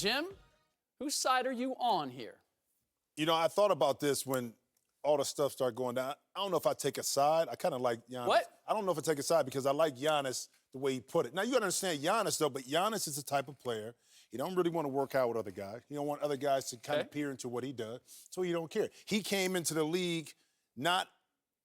Jim, whose side are you on here? You know, I thought about this when all the stuff started going down. I don't know if I take a side. I kind of like Giannis. What? I don't know if I take a side because I like Giannis the way he put it. Now, you got to understand Giannis, though, but Giannis is the type of player, he don't really want to work out with other guys. He don't want other guys to kind of peer into what he does, so he don't care. He came into the league not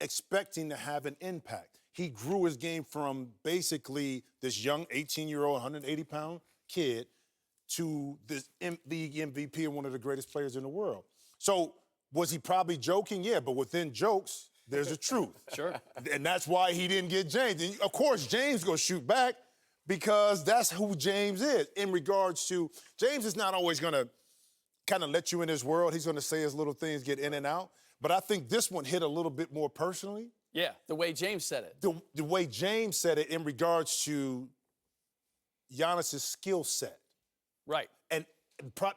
expecting to have an impact. He grew his game from basically this young 18-year-old, 180-pound kid to this league MVP and one of the greatest players in the world. So was he probably joking? Yeah, but within jokes, there's a truth. Sure. And that's why he didn't get James. And of course, James going to shoot back because that's who James is in regards to, James is not always going to kind of let you in his world. He's going to say his little things, get in and out. But I think this one hit a little bit more personally. Yeah, the way James said it. The way James said it in regards to Giannis's skill set. Right. And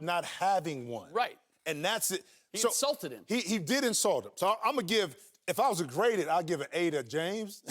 not having one. Right. And that's it. He insulted him. He did insult him. So I'm going to give, if I was graded, I'd give an A to James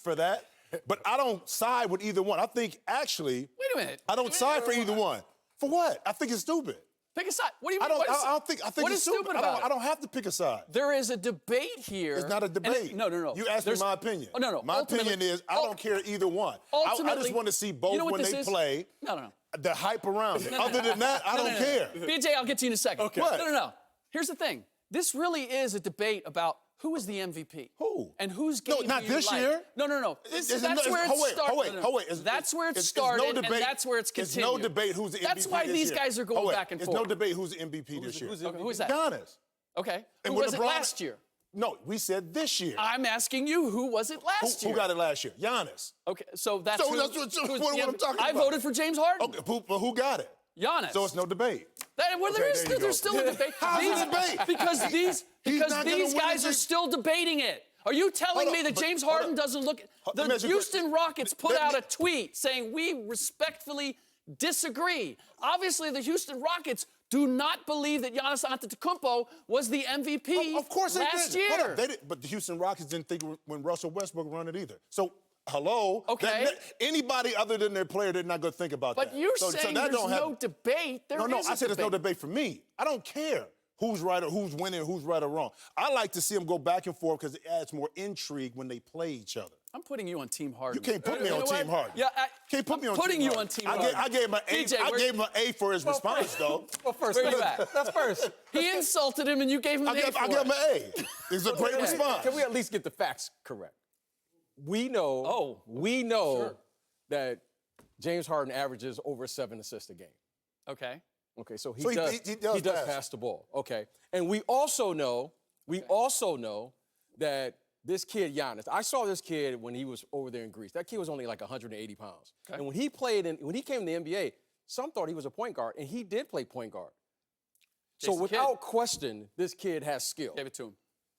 for that. But I don't side with either one. I think, actually, Wait a minute. I don't side for either one. For what? I think it's stupid. Pick a side. What do you mean? I think what it's is stupid about it? I don't have to pick a side. There is a debate here. It's not a debate. No. You asked me my opinion. Oh, no. My opinion is I don't care either one. I just want to see both when they play. No. The hype around it. Other than that, I don't care. BJ, I'll get to you in a second. Okay. What? No. Here's the thing. This really is a debate about who is the MVP. Who? And whose game not do you this like. year. No. That's where it started. That's where it started, and that's where it's continued. There's no debate who's the MVP That's why these guys are going back and forth. There's no debate who's the MVP this year. Who is that? Giannis. Okay. And Who was it last year? No, we said this year. I'm asking you, who was it last year? Who got it last year? Giannis. Okay, so that's what I'm talking about. I voted for James Harden. Okay, but who got it? Giannis. So it's no debate. There's still a debate. How's a debate? Because these guys are still debating it. Are you telling me that James Harden doesn't look? The Houston Rockets put out a tweet saying we respectfully disagree. Obviously, the Houston Rockets do not believe that Giannis Antetokounmpo was the MVP of course last they year. Didn't. But the Houston Rockets didn't think when Russell Westbrook run it either. So, hello? Okay. Anybody other than their player, they're not going to think about that. But you're saying there's no debate. No, I said there's no debate for me. I don't care who's right or who's winning, who's right or wrong. I like to see them go back and forth because it adds more intrigue when they play each other. I'm putting you on Team Harden. You can't put me on Team Harden. Yeah, can't put me on putting Team you Harden. on Team Harden. I gave him an A. BJ, I gave him an A for his response, though. Well, first, where you at? That's first. He insulted him, and you gave him an A. I gave him an A. It's a great response. Can we at least get the facts correct? We know. That James Harden averages over 7 assists a game. Okay. Okay, so he does pass the ball. Okay, and we also know that this kid Giannis. I saw this kid when he was over there in Greece. That kid was only like 180 pounds. Okay. And when he came to the NBA, some thought he was a point guard, and he did play point guard. So without question, this kid has skill. Gave it to him.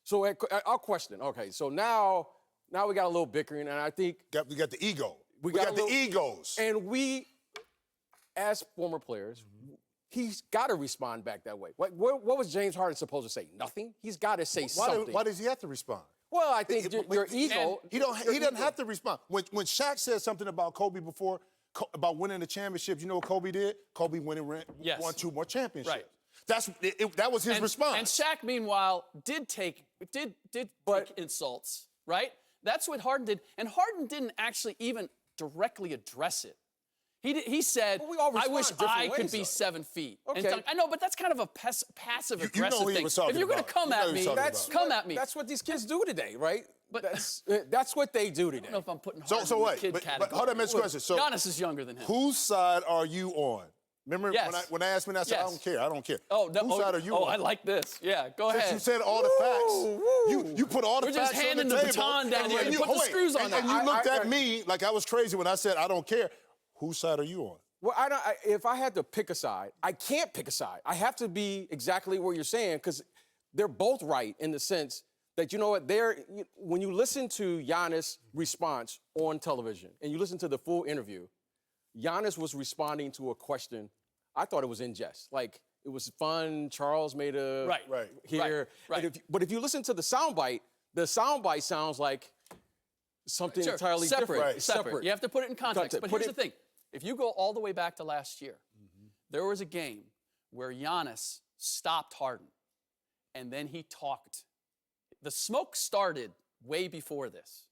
So I'll question. Okay, so now we got a little bickering, and I think we got the ego. We got the egos. And we, as former players, he's got to respond back that way. What was James Harden supposed to say? Nothing? He's got to say something. Why does he have to respond? Well, I think your ego. He doesn't have to respond. When Shaq said something about Kobe before, about winning the championship, you know what Kobe did? Kobe won 2 more championships. Right. That was his response. And Shaq, meanwhile, did take insults, right? That's what Harden did. And Harden didn't actually even directly address it. He said, I wish I could be 7 feet. Okay. I know, but that's kind of a passive-aggressive thing. If you're going to come at me, come at me. That's what these kids do today, right? But that's what they do today. I don't know if I'm putting Harden in the kid category. But hold on, Mr. Question. So Giannis is younger than him. Whose side are you on? Remember when I asked me, I said, I don't care. Oh, no, whose side are you on? Oh, I like this. Yeah, go ahead. You said all the facts. You put all the facts on the table. We're just handing the baton down here and put the screws on that. And you looked at me like I was crazy when I said, I don't care. Whose side are you on? Well, if I had to pick a side, I can't pick a side. I have to be exactly what you're saying because they're both right in the sense that, you know what, when you listen to Giannis' response on television and you listen to the full interview, Giannis was responding to a question. I thought it was in jest. Like, it was fun. Charles made a right here. Right. But if you listen to the soundbite sounds like something entirely different. Separate. You have to put it in context. But here's the thing. If you go all the way back to last year, there was a game where Giannis stopped Harden, and then he talked. The smoke started way before this.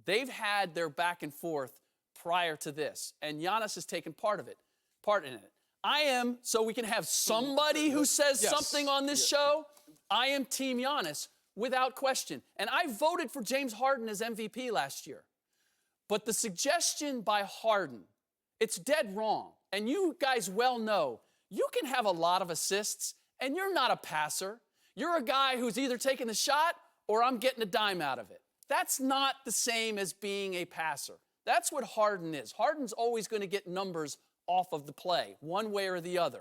They've had their back and forth prior to this, and Giannis has taken part in it. I am, so we can have somebody who says something on this show, I am Team Giannis without question. And I voted for James Harden as MVP last year. But the suggestion by Harden, it's dead wrong. And you guys well know, you can have a lot of assists, and you're not a passer. You're a guy who's either taking the shot or I'm getting a dime out of it. That's not the same as being a passer. That's what Harden is. Harden's always going to get numbers off of the play, one way or the other.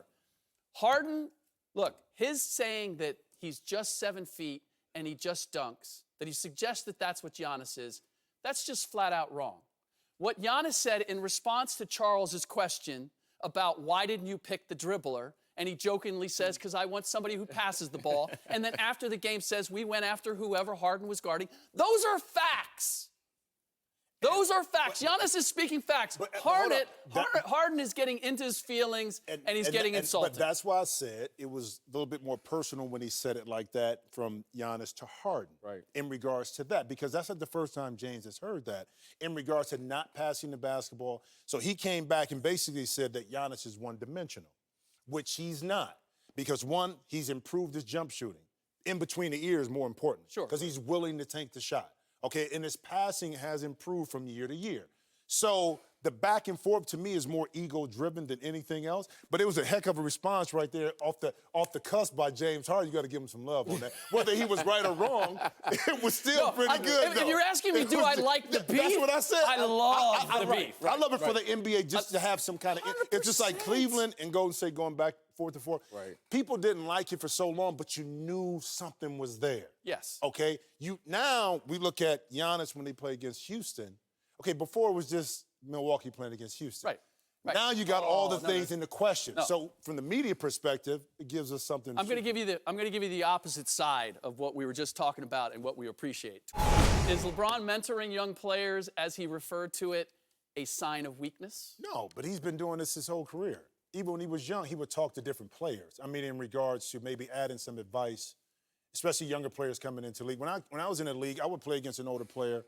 Harden, look, his saying that he's just 7 feet and he just dunks, that he suggests that that's what Giannis is, that's just flat out wrong. What Giannis said in response to Charles's question about why didn't you pick the dribbler, and he jokingly says, because I want somebody who passes the ball, and then after the game says, we went after whoever Harden was guarding. Those are facts. Those are facts. Giannis is speaking facts. Harden is getting into his feelings, and he's getting insulted. But that's why I said it was a little bit more personal when he said it like that from Giannis to Harden in regards to that, because that's not the first time James has heard that in regards to not passing the basketball. So he came back and basically said that Giannis is one-dimensional, which he's not, because, one, he's improved his jump shooting. In between the ears, more important. Sure. Because he's willing to take the shot. Okay, and his passing has improved from year to year. So the back and forth to me is more ego-driven than anything else. But it was a heck of a response right there off the cusp by James Harden. You got to give him some love on that. Whether he was right or wrong, it was still pretty good. If you're asking me, do I like the beef? That's what I said. I love the beef. I love it for the NBA just to have some kind of. 100%. It's just like Cleveland and Golden State going back 4-4. Right. People didn't like it for so long, but you knew something was there. Yes. Okay. Now we look at Giannis when they play against Houston. Okay, before it was just Milwaukee playing against Houston. Right. Now you got all the things in the question. No. So from the media perspective, it gives us something. I'm going to give you the opposite side of what we were just talking about and what we appreciate. Is LeBron mentoring young players, as he referred to it, a sign of weakness? No, but he's been doing this his whole career. Even when he was young, he would talk to different players. I mean, in regards to maybe adding some advice, especially younger players coming into the league. When I was in the league, I would play against an older player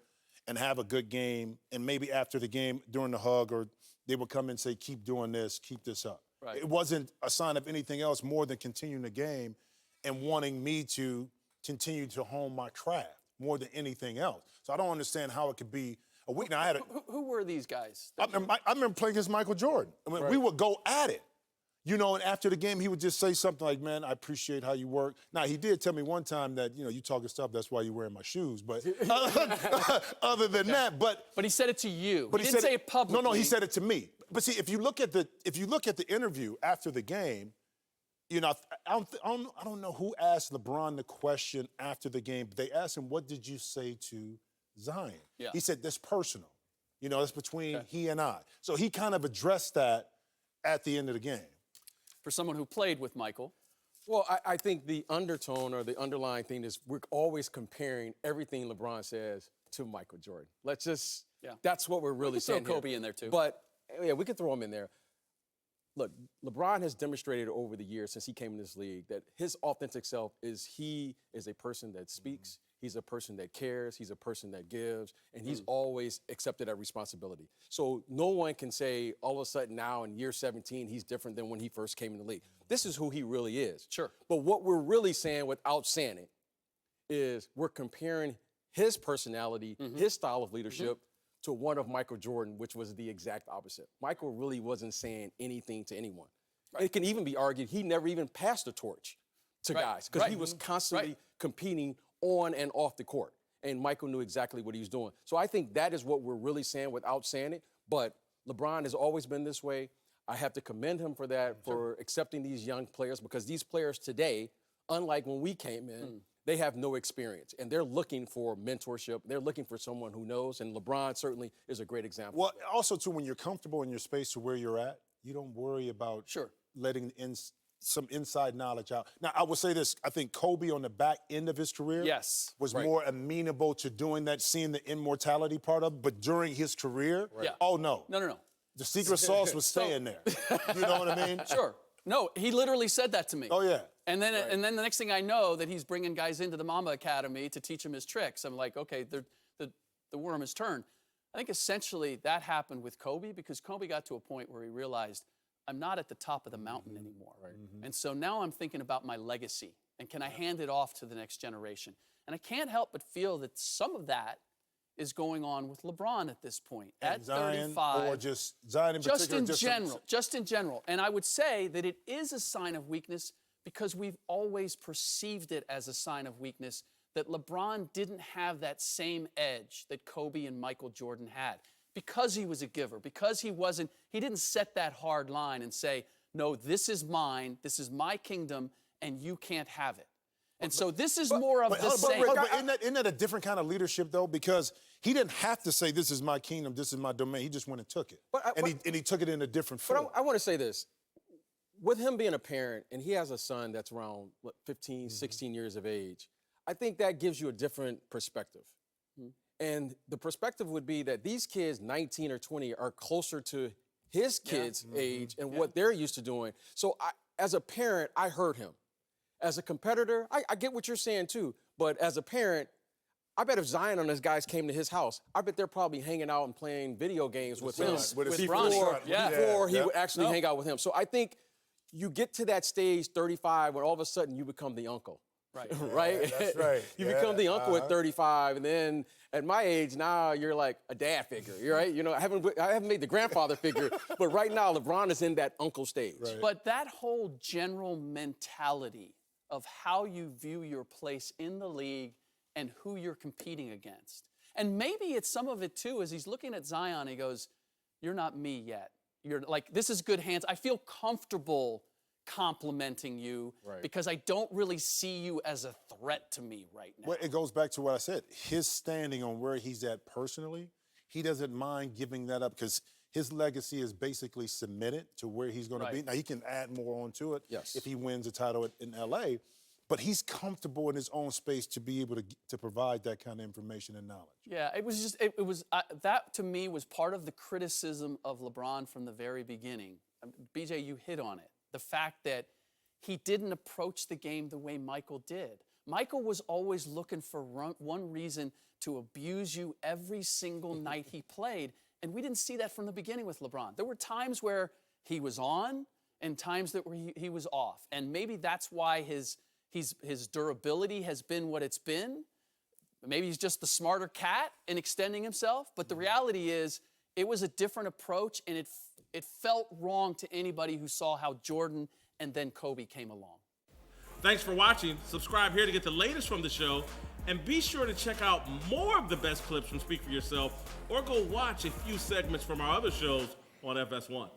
and have a good game, and maybe after the game, during the hug, or they would come and say, keep doing this, keep this up. Right. It wasn't a sign of anything else more than continuing the game and wanting me to continue to hone my craft more than anything else. So I don't understand how it could be a week. Now, who were these guys? I remember playing against Michael Jordan. I mean, we would go at it. You know, and after the game, he would just say something like, man, I appreciate how you work. Now, he did tell me one time that, you know, you talking stuff, that's why you're wearing my shoes. But other than that, but he said it to you. But he didn't say it publicly. No, he said it to me. But see, if you look at the interview after the game, you know, I don't know who asked LeBron the question after the game, but they asked him, what did you say to Zion? Yeah. He said, that's personal. You know, it's between he and I. So he kind of addressed that at the end of the game. For someone who played with Michael. Well, I think the undertone or the underlying thing is we're always comparing everything LeBron says to Michael Jordan. Let's just, that's what we're really saying. Throw Kobe in there, too. But, yeah, we can throw him in there. Look, LeBron has demonstrated over the years since he came in this league that his authentic self is he is a person that speaks, he's a person that cares, he's a person that gives, and he's always accepted that responsibility. So no one can say all of a sudden now in year 17 he's different than when he first came in the league. This is who he really is. Sure. But what we're really saying without saying it is we're comparing his personality, his style of leadership, to one of Michael Jordan, which was the exact opposite. Michael really wasn't saying anything to anyone. It can even be argued he never even passed the torch to guys because he was constantly competing on and off the court. And Michael knew exactly what he was doing. So I think that is what we're really saying without saying it. But LeBron has always been this way. I have to commend him for that, for accepting these young players, because these players today, unlike when we came in, they have no experience, and they're looking for mentorship. They're looking for someone who knows, and LeBron certainly is a great example. Well, also, too, when you're comfortable in your space to where you're at, you don't worry about letting some inside knowledge out. Now, I will say this. I think Kobe on the back end of his career was more amenable to doing that, seeing the immortality part of it, but during his career, oh, no. No. The secret sauce was staying there. You know what I mean? Sure. No, he literally said that to me. Oh, yeah. And then the next thing I know that he's bringing guys into the Mamba Academy to teach him his tricks. I'm like, okay, the worm has turned. I think essentially that happened with Kobe because Kobe got to a point where he realized, I'm not at the top of the mountain anymore. Right. And so now I'm thinking about my legacy and can I hand it off to the next generation? And I can't help but feel that some of that is going on with LeBron at this point. And at Zion, 35. or just Zion in Just particular? just in general. And I would say that it is a sign of weakness because we've always perceived it as a sign of weakness that LeBron didn't have that same edge that Kobe and Michael Jordan had because he was a giver, because he didn't set that hard line and say, no, this is mine, this is my kingdom, and you can't have it. And so this is more of the same. But isn't that a different kind of leadership, though? Because he didn't have to say, this is my kingdom, this is my domain. He just went and took it. And he took it in a different form. But I want to say this. With him being a parent, and he has a son that's around 15, 16 years of age, I think that gives you a different perspective. And the perspective would be that these kids, 19 or 20, are closer to his kids' age and what they're used to doing. So as a parent, I heard him. As a competitor, I get what you're saying too, but as a parent, I bet if Zion and his guys came to his house, I bet they're probably hanging out and playing video games with him before he would actually hang out with him. So I think you get to that stage, 35, when all of a sudden you become the uncle. Right. Right? Yeah, that's right. You become the uncle at 35, and then at my age now you're like a dad figure. You're right. You know, I haven't made the grandfather figure, but right now LeBron is in that uncle stage. Right. But that whole general mentality of how you view your place in the league and who you're competing against. And maybe it's some of it too, as he's looking at Zion, he goes, you're not me yet. You're like, this is good hands. I feel comfortable complimenting you because I don't really see you as a threat to me right now. Well, it goes back to what I said. His standing on where he's at personally, he doesn't mind giving that up because his legacy is basically submitted to where he's going to be. Now, he can add more onto it if he wins a title in L.A., but he's comfortable in his own space to be able to provide that kind of information and knowledge. Yeah, it was just, that to me was part of the criticism of LeBron from the very beginning. BJ, you hit on it. The fact that he didn't approach the game the way Michael did. Michael was always looking for one reason to abuse you every single night he played, and we didn't see that from the beginning with LeBron. There were times where he was on and times that he was off, and maybe that's why his durability has been what it's been. Maybe he's just the smarter cat in extending himself, but the reality is it was a different approach, and it felt wrong to anybody who saw how Jordan and then Kobe came along. Thanks for watching. Subscribe here to get the latest from the show, and be sure to check out more of the best clips from Speak For Yourself, or go watch a few segments from our other shows on FS1.